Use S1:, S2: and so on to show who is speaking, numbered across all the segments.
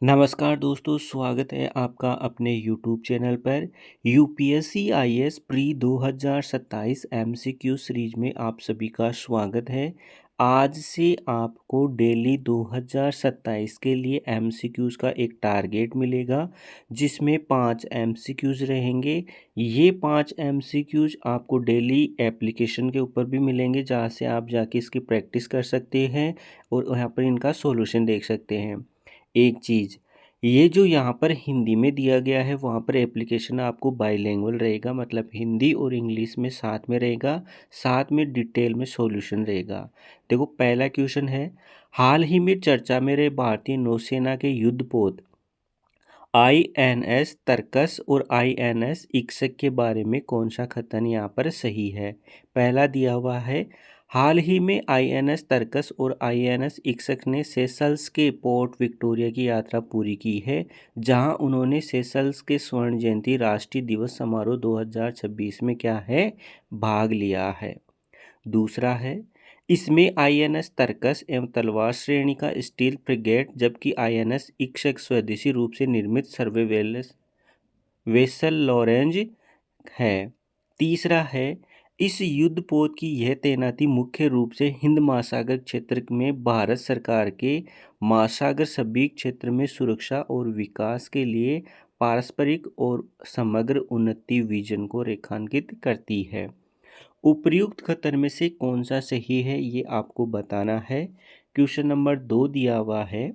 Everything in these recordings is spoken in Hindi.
S1: नमस्कार दोस्तों, स्वागत है आपका अपने यूट्यूब चैनल पर। UPSC IAS pre 2027 MCQ series में आप सभी का स्वागत है। आज से आपको डेली 2027 के लिए एमसीक्यूज़ का एक टारगेट मिलेगा, जिसमें 5 एमसीक्यूज़ रहेंगे। ये 5 एमसीक्यूज़ आपको डेली एप्लीकेशन के ऊपर भी मिलेंगे, जहाँ से आप जाके इसकी प्रैक्टिस कर सकते हैं और यहाँ पर इनका सॉल्यूशन देख सकते हैं। एक चीज़, ये जो यहाँ पर हिंदी में दिया गया है, वहाँ पर एप्लीकेशन आपको बाईलिंगुअल रहेगा, मतलब हिंदी और इंग्लिश में साथ में रहेगा, साथ में डिटेल में सॉल्यूशन रहेगा। देखो, पहला क्वेश्चन है, हाल ही में चर्चा में रहे भारतीय नौसेना के युद्धपोत आईएनएस तरकस और आईएनएस इक्सक के बारे में कौन सा कथन यहाँ पर सही है। पहला दिया हुआ है, हाल ही में आईएनएस तरकस और आईएनएस इक्सक ने सेशल्स के पोर्ट विक्टोरिया की यात्रा पूरी की है, जहां उन्होंने सेशल्स के स्वर्ण जयंती राष्ट्रीय दिवस समारोह 2026 में क्या है, भाग लिया है। दूसरा है, इसमें आईएनएस तरकस एवं तलवार श्रेणी का स्टील फ्रिगेट, जबकि आईएनएस इक्सक स्वदेशी रूप से निर्मित सर्वेलेंस वेसल लॉरेंज है। तीसरा है, इस युद्धपोत की यह तैनाती मुख्य रूप से हिंद महासागर क्षेत्र में भारत सरकार के महासागर सभी क्षेत्र में सुरक्षा और विकास के लिए पारस्परिक और समग्र उन्नति विजन को रेखांकित करती है। उपर्युक्त कथन में से कौन सा सही है, ये आपको बताना है। क्वेश्चन नंबर 2 दिया हुआ है,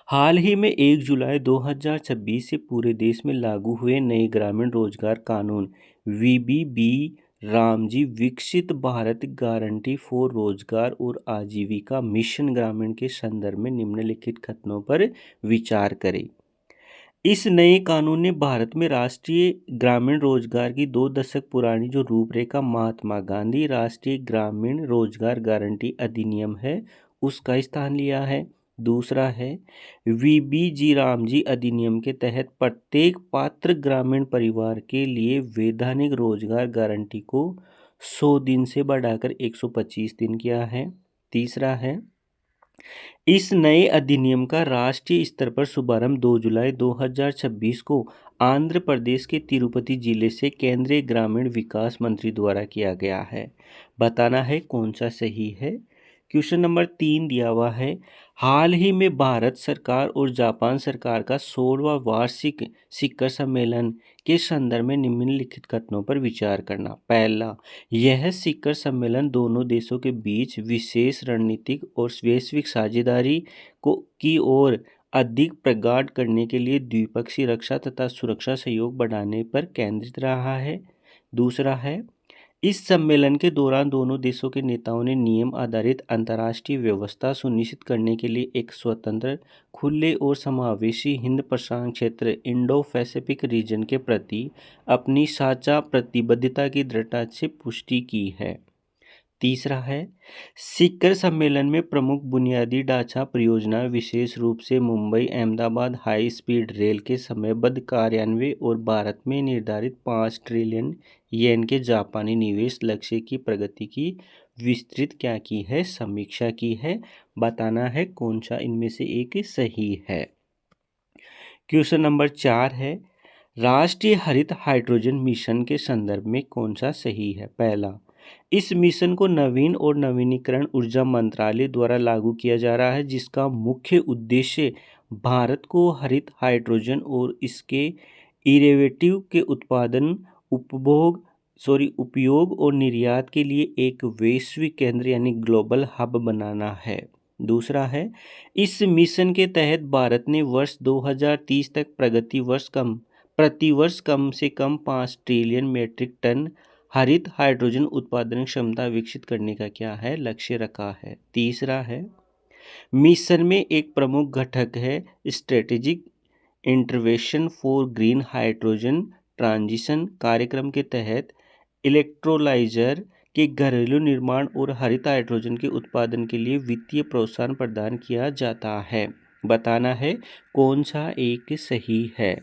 S1: हाल ही में 1 जुलाई 2026 से पूरे देश में लागू हुए नए ग्रामीण रोजगार कानून वीबीबी रामजी विकसित भारत गारंटी फॉर रोजगार और आजीविका मिशन ग्रामीण के संदर्भ में निम्नलिखित कथनों पर विचार करें। इस नए कानून ने भारत में राष्ट्रीय ग्रामीण रोजगार की 2 दशक पुरानी जो रूपरेखा महात्मा गांधी राष्ट्रीय ग्रामीण रोजगार गारंटी अधिनियम है, उसका स्थान लिया है। दूसरा है, वीबीजी रामजी अधिनियम के तहत प्रत्येक पात्र ग्रामीण परिवार के लिए वैधानिक रोजगार गारंटी को 100 दिन से बढ़ाकर 125 दिन किया है। तीसरा है, इस नए अधिनियम का राष्ट्रीय स्तर पर शुभारंभ 2 जुलाई 2026 को आंध्र प्रदेश के तिरुपति जिले से केंद्रीय ग्रामीण विकास मंत्री द्वारा किया गया है। बताना है कौन सा सही है। क्वेश्चन नंबर 3 दिया हुआ है, हाल ही में भारत सरकार और जापान सरकार का 16वां वार्षिक शिखर सम्मेलन के संदर्भ में निम्नलिखित कथनों पर विचार करना। पहला, यह शिखर सम्मेलन दोनों देशों के बीच विशेष रणनीतिक और वैश्विक साझेदारी की ओर अधिक प्रगाढ़ करने के लिए द्विपक्षीय रक्षा तथा सुरक्षा सहयोग बढ़ाने पर केंद्रित रहा है। दूसरा है, इस सम्मेलन के दौरान दोनों देशों के नेताओं ने नियम आधारित अंतर्राष्ट्रीय व्यवस्था सुनिश्चित करने के लिए एक स्वतंत्र, खुले और समावेशी हिंद प्रशांत क्षेत्र इंडो पैसिफिक रीजन के प्रति अपनी साझा प्रतिबद्धता की दृढ़ता से पुष्टि की है। तीसरा है, शिखर सम्मेलन में प्रमुख बुनियादी ढांचा परियोजना विशेष रूप से Mumbai Ahmedabad high speed rail के समयबद्ध कार्यान्वयन और भारत में निर्धारित 5 ट्रिलियन येन के जापानी निवेश लक्ष्य की प्रगति की विस्तृत क्या की है, समीक्षा की है। बताना है कौन सा इनमें से एक सही है। क्वेश्चन नंबर 4 है, राष्ट्रीय हरित हाइड्रोजन मिशन के संदर्भ में कौन सा सही है। पहला, इस मिशन को नवीन और नवीनीकरण ऊर्जा मंत्रालय द्वारा लागू किया जा रहा है, जिसका मुख्य उद्देश्य भारत को हरित हाइड्रोजन और इसके डेरिवेटिव के उत्पादन, उपयोग और निर्यात के लिए एक वैश्विक केंद्र यानी ग्लोबल हब बनाना है। दूसरा है, इस मिशन के तहत भारत ने वर्ष 2030 तक प्रतिवर्ष कम से कम 5 ट्रिलियन मीट्रिक टन हरित हाइड्रोजन उत्पादन क्षमता विकसित करने का क्या है, लक्ष्य रखा है। तीसरा है, मिशन में एक प्रमुख घटक है strategic intervention for green hydrogen transition कार्यक्रम के तहत इलेक्ट्रोलाइजर के घरेलू निर्माण और हरित हाइड्रोजन के उत्पादन के लिए वित्तीय प्रोत्साहन प्रदान किया जाता है। बताना है कौन सा एक सही है।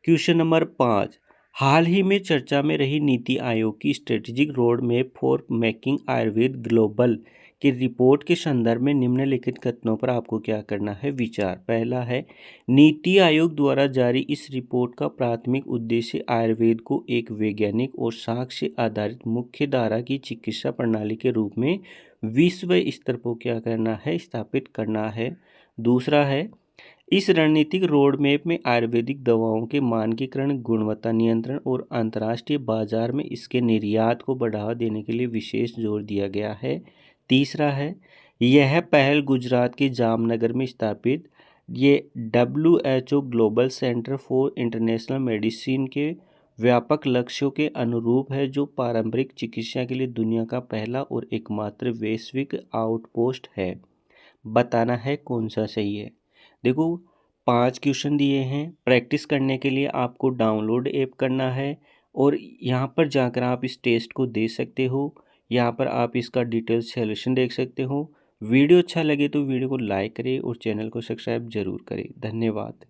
S1: क्वेश्चन नंबर 5, हाल ही में चर्चा में रही नीति आयोग की strategic road map for making Ayurveda global कि रिपोर्ट के संदर्भ में निम्नलिखित कथनों पर आपको क्या करना है विचार। पहला है, नीति आयोग द्वारा जारी इस रिपोर्ट का प्राथमिक उद्देश्य आयुर्वेद को एक वैज्ञानिक और साक्ष्य आधारित मुख्य धारा की चिकित्सा प्रणाली के रूप में विश्व स्तर पर क्या करना है, स्थापित करना है। दूसरा है, इस रणनीतिक रोडमैप में आयुर्वेदिक दवाओं के मानकीकरण, गुणवत्ता नियंत्रण और अंतर्राष्ट्रीय बाजार में इसके निर्यात को बढ़ावा देने के लिए विशेष जोर दिया गया है। तीसरा है, यह पहल गुजरात के जामनगर में स्थापित ये WHO global centre for international medicine के व्यापक लक्ष्यों के अनुरूप है, जो पारंपरिक चिकित्सा के लिए दुनिया का पहला और एकमात्र वैश्विक आउटपोस्ट है। बताना है कौन सा सही है। देखो 5 क्वेश्चन दिए हैं, प्रैक्टिस करने के लिए आपको डाउनलोड ऐप करना है और यहाँ पर जाकर आप इस टेस्ट को दे सकते हो। यहाँ पर आप इसका डिटेल सॉल्यूशन देख सकते हो। वीडियो अच्छा लगे तो वीडियो को लाइक करें और चैनल को सब्सक्राइब जरूर करें। धन्यवाद।